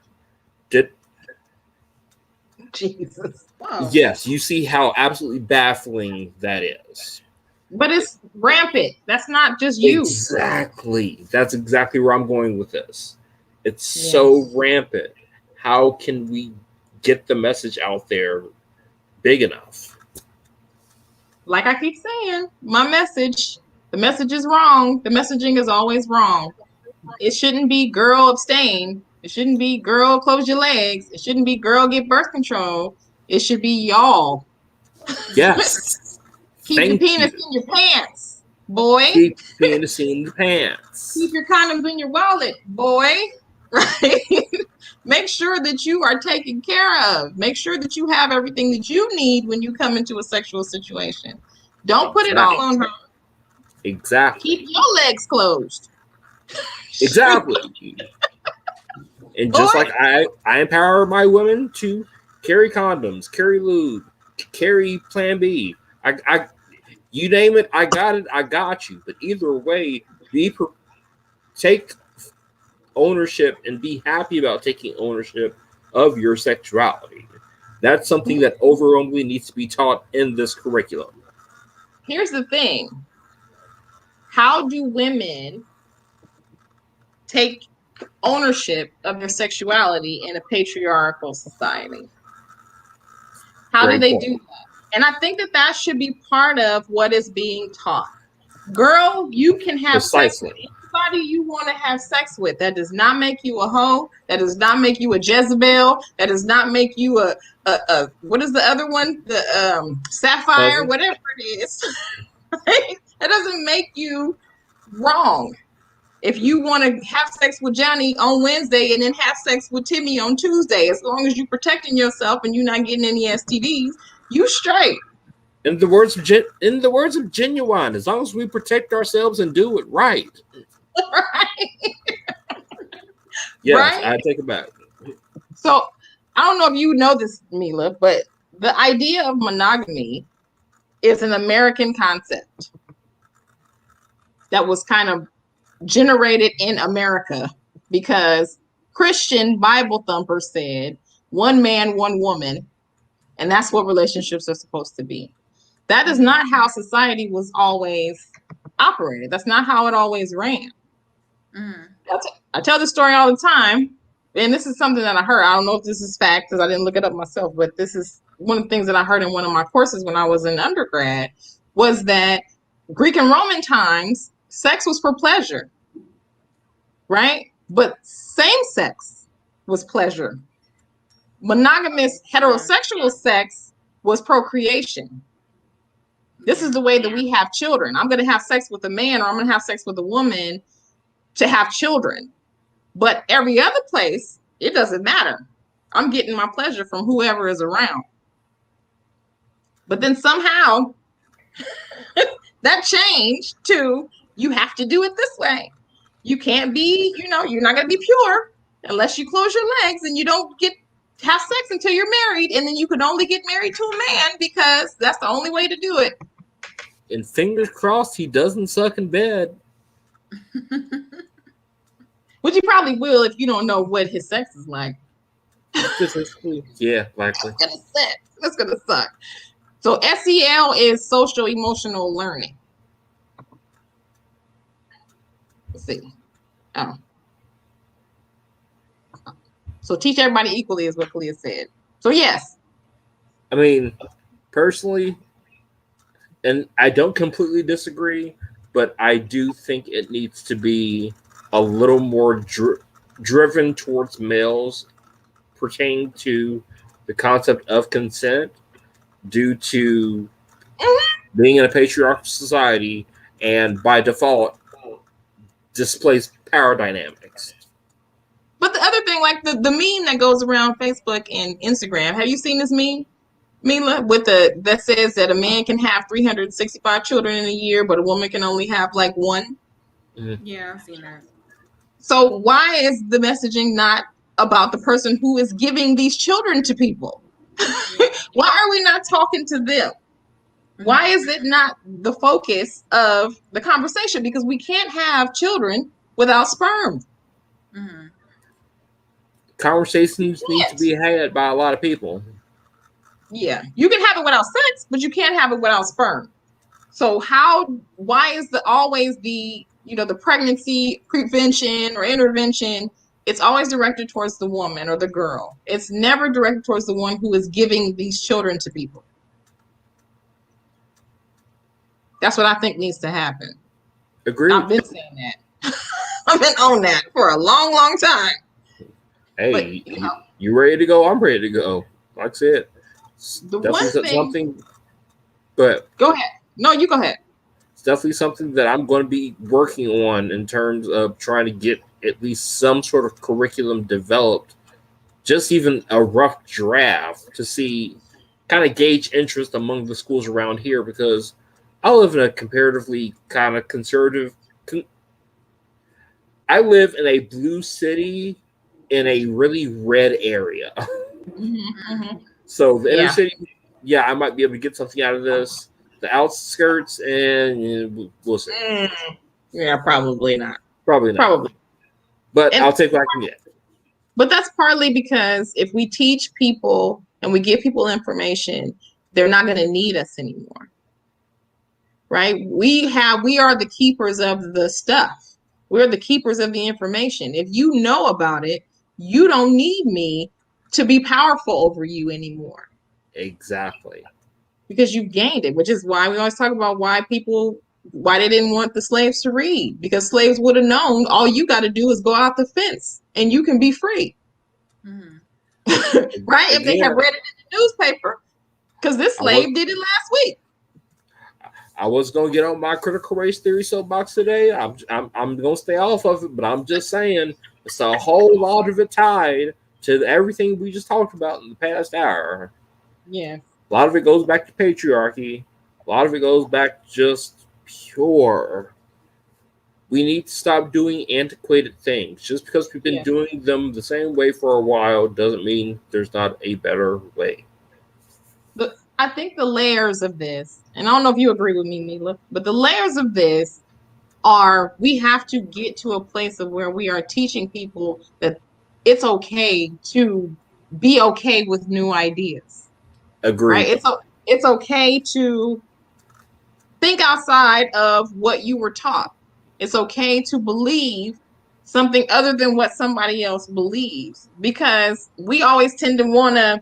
Jesus. Wow. Yes, you see how absolutely baffling that is. But it's rampant. That's not just you. Exactly. That's exactly where I'm going with this. It's so rampant. How can we get the message out there big enough? Like I keep saying, the message is wrong. The messaging is always wrong. It shouldn't be girl abstain. It shouldn't be girl close your legs. It shouldn't be girl get birth control. It should be y'all. Yes. Keep your penis in your pants, boy. Keep your penis in your pants. Keep your condoms in your wallet, boy. Right? Make sure that you are taken care of. Make sure that you have everything that you need when you come into a sexual situation. Don't put it all on her. Exactly. Keep your legs closed. Exactly. And just like I empower my women to carry condoms, carry lube, carry Plan B. I you name it, I got it, I got you. But either way, take ownership and be happy about taking ownership of your sexuality. That's something that overwhelmingly needs to be taught in this curriculum. Here's the thing. How do women take ownership of their sexuality in a patriarchal society? How do they do that? And I think that should be part of what is being taught. Girl, you can have sex with anybody you want to have sex with. That does not make you a hoe. That does not make you a Jezebel. That does not make you a what is the other one? The Sapphire, whatever it is. That doesn't make you wrong. If you want to have sex with Johnny on Wednesday and then have sex with Timmy on Tuesday, as long as you're protecting yourself and you're not getting any STDs, you straight. In the words of Genuine, as long as we protect ourselves and do it right. Right. Yes, right? I take it back. So I don't know if you know this, Mila, but the idea of monogamy is an American concept that was kind of generated in America because Christian Bible thumpers said 1 man, 1 woman, and that's what relationships are supposed to be. That is not how society was always operated. That's not how it always ran. I tell this story all the time, and this is something that I heard. I don't know if this is fact because I didn't look it up myself, but this is one of the things that I heard in one of my courses when I was in undergrad, was that Greek and Roman times, sex was for pleasure, right? But same sex was pleasure. Monogamous heterosexual sex was procreation. This is the way that we have children. I'm going to have sex with a man or I'm going to have sex with a woman to have children. But every other place, it doesn't matter. I'm getting my pleasure from whoever is around. But then somehow that changed to you have to do it this way. You can't be, you're not going to be pure unless you close your legs and you don't have sex until you're married. And then you can only get married to a man because that's the only way to do it. And fingers crossed he doesn't suck in bed. Which he probably will if you don't know what his sex is like. Yeah, likely. That's gonna suck. So SEL is social emotional learning. Let's see. Oh. So teach everybody equally is what Kalia said. So yes. I mean, personally, and I don't completely disagree, but I do think it needs to be a little more driven towards males pertaining to the concept of consent due to being in a patriarchal society and by default displays power dynamics. But the other thing, like the meme that goes around Facebook and Instagram, have you seen this meme, Mila, that says that a man can have 365 children in a year, but a woman can only have like 1? Mm-hmm. Yeah, I've seen that. So why is the messaging not about the person who is giving these children to people? Why are we not talking to them? Why is it not the focus of the conversation? Because we can't have children without sperm. Mm-hmm. Conversations need to be had by a lot of people. Yeah, you can have it without sex, but you can't have it without sperm. So why is always the pregnancy prevention or intervention, it's always directed towards the woman or the girl. It's never directed towards the one who is giving these children to people. That's what I think needs to happen. Agreed. I've been saying that. I've been on that for a long, long time. Hey, but, you ready to go? I'm ready to go. Like I said, something. Go ahead. No, you go ahead. It's definitely something that I'm going to be working on in terms of trying to get at least some sort of curriculum developed, just even a rough draft to see, kind of gauge interest among the schools around here, because I live in a comparatively kind of conservative. I live in a blue city in a really red area. Mm-hmm. So the inner city, I might be able to get something out of this. The outskirts, and we'll see. Yeah, probably not. Probably not. Probably. But I'll take what I can get. But that's partly because if we teach people and we give people information, they're not going to need us anymore. Right? We are the keepers of the stuff. We're the keepers of the information. If you know about it, you don't need me to be powerful over you anymore. Exactly. Because you've gained it, which is why we always talk about why they didn't want the slaves to read, because slaves would have known all you got to do is go out the fence and you can be free. Mm-hmm. Right? Again, if they had read it in the newspaper, because this slave did it last week. I was gonna get on my critical race theory soapbox today. I'm gonna stay off of it, but I'm just saying it's a whole lot of it tied to everything we just talked about in the past hour. Yeah. A lot of it goes back to patriarchy. A lot of it goes back to just pure. We need to stop doing antiquated things. Just because we've been doing them the same way for a while doesn't mean there's not a better way. I think the layers of this, and I don't know if you agree with me, Mila, but the layers of this are, we have to get to a place of where we are teaching people that it's okay to be okay with new ideas. Agreed. Right? It's okay to think outside of what you were taught. It's okay to believe something other than what somebody else believes, because we always tend to want to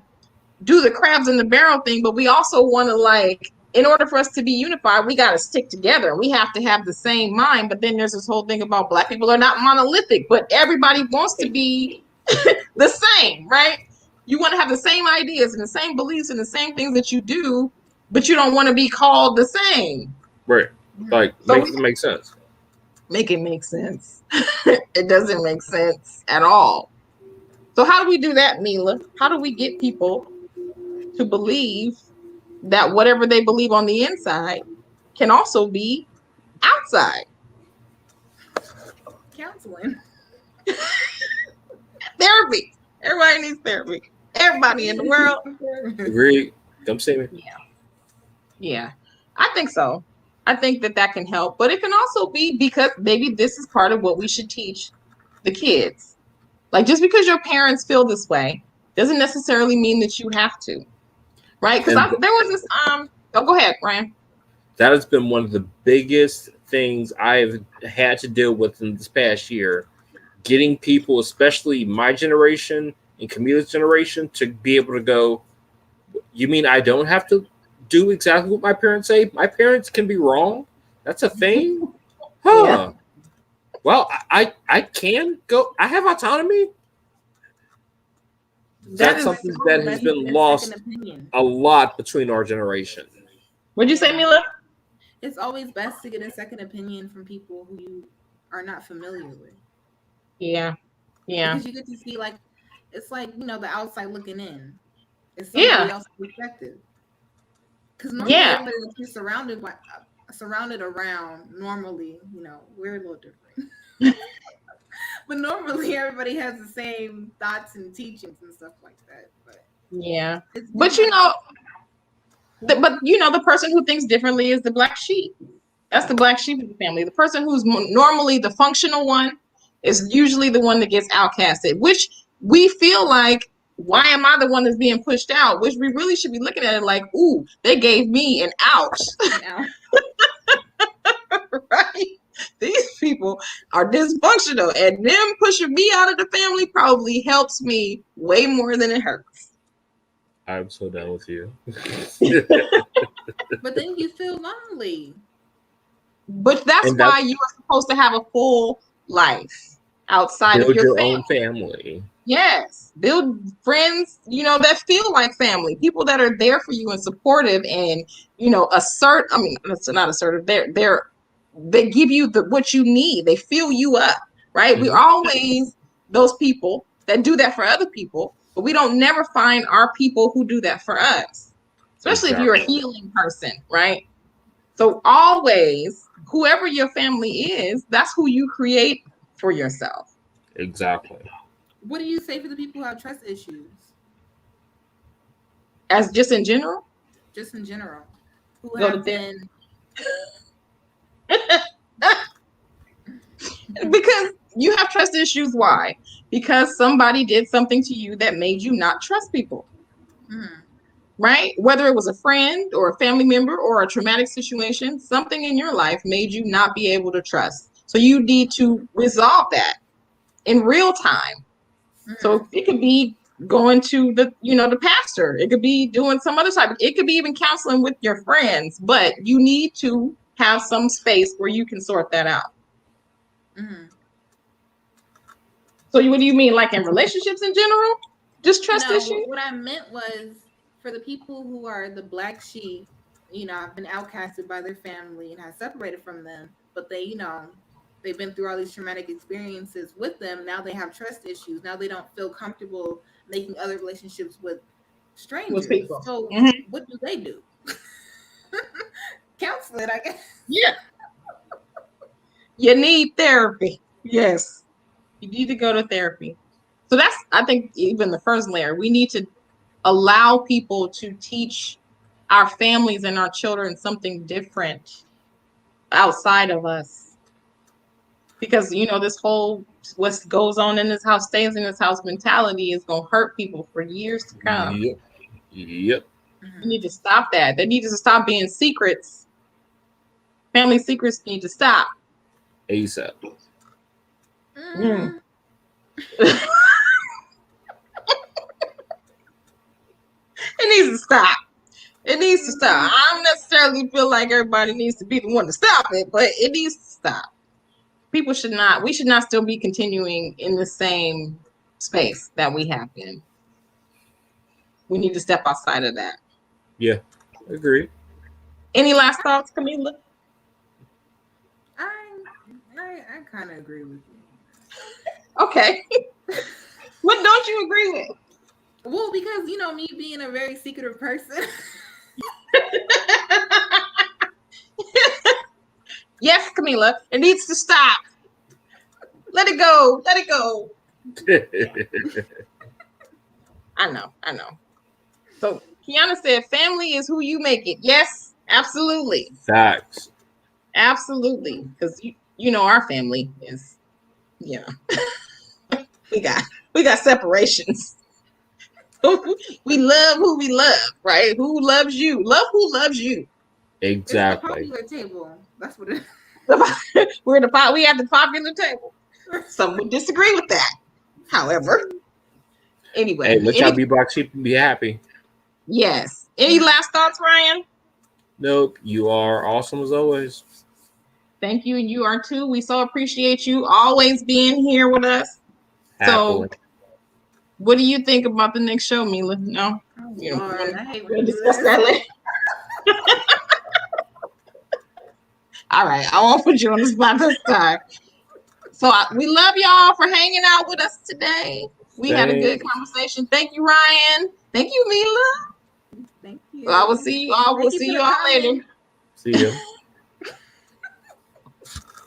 do the crabs in the barrel thing, but we also want to, like, in order for us to be unified, we got to stick together. We have to have the same mind. But then there's this whole thing about Black people are not monolithic, but everybody wants to be the same, right? You want to have the same ideas and the same beliefs and the same things that you do, but you don't want to be called the same. Right. Like, So make it make sense. Make it make sense. It doesn't make sense at all. So how do we do that, Mila? How do we get people to believe that whatever they believe on the inside can also be outside? Counseling. Therapy. Everybody needs therapy. Everybody in the world. Agree. Come see me. Yeah. I think so. I think that can help, but it can also be because maybe this is part of what we should teach the kids. Like, just because your parents feel this way doesn't necessarily mean that you have to, right? Because there was this go ahead, Ryan. That has been one of the biggest things I've had to deal with in this past year. Getting people, especially my generation and Camila's generation, to be able to go, you mean I don't have to do exactly what my parents say? My parents can be wrong? That's a thing? Huh. Yeah. Well, I can go. I have autonomy. That's something that has been lost a lot between our generation. What'd you say, Mila? It's always best to get a second opinion from people who you are not familiar with. Yeah. Because you get to see, like, it's like, you know, the outside looking in. It's somebody else's perspective. Because normally everybody that you're surrounded around, normally, you know, we're a little different. But normally everybody has the same thoughts and teachings and stuff like that. But you know, the person who thinks differently is the black sheep. That's the black sheep of the family. The person who's normally the functional one is usually the one that gets outcasted, which we feel like, why am I the one that's being pushed out? Which we really should be looking at it like, ooh, they gave me an out. Right? These people are dysfunctional, and them pushing me out of the family probably helps me way more than it hurts. I'm so done with you. But then you feel lonely. But that's why you are supposed to have a full life outside of your own family. Yes. Build friends, that feel like family. People that are there for you and supportive and, it's not assertive. They give you what you need. They fill you up, right? Mm-hmm. We're always those people that do that for other people, but we don't never find our people who do that for us, especially if you're a healing person, right? So always, whoever your family is, that's who you create for yourself. Exactly. What do you say for the people who have trust issues? As just in general? Just in general. Who have been... Because you have trust issues. Why? Because somebody did something to you that made you not trust people. right? Whether it was a friend or a family member or a traumatic situation, something in your life made you not be able to trust. So you need to resolve that in real time. So it could be going to the pastor. It could be doing some other type. It could be even counseling with your friends, but you need to have some space where you can sort that out. So what do you mean, like in relationships in general? Just trust issues? What I meant was for the people who are the black sheep, have been outcasted by their family and have separated from them, but they've been through all these traumatic experiences with them. Now they have trust issues. Now they don't feel comfortable making other relationships with strangers. With people. So what do they do? Counseling, I guess. Yeah. You need therapy. Yes. You need to go to therapy. So that's, I think, even the first layer. We need to allow people to teach our families and our children something different outside of us. Because, this whole what goes on in this house stays in this house mentality is going to hurt people for years to come. Yep. You need to stop that. They need to stop being secrets. Family secrets need to stop. ASAP. It needs to stop. It needs to stop. I don't necessarily feel like everybody needs to be the one to stop it, but it needs to stop. We should not still be continuing in the same space that we have been. We need to step outside of that. Yeah, agree. Any last thoughts, Camila? I kind of agree with you. Okay. What don't you agree with? Well, because me being a very secretive person. Yes, Camila, it needs to stop. Let it go. Let it go. I know. So Kiana said, family is who you make it. Yes, absolutely. Facts. Absolutely. Because our family is, we got separations. We love who we love, right? Who loves you? Love who loves you. Exactly. It's the popular table. That's what it is. We at the popular table. Some would disagree with that. However, anyway. Hey, let y'all be black sheep and be happy. Yes. Any last thoughts, Ryan? Nope. You are awesome as always. Thank you, and you are too. We so appreciate you always being here with us. Happily. So, what do you think about the next show, Mila? No? I hate we'll discuss that later. All right. I won't put you on the spot this time. So, we love y'all for hanging out with us today. We had a good conversation. Thank you, Ryan. Thank you, Mila. Thank you. I will see you all. We'll see you all later. See you.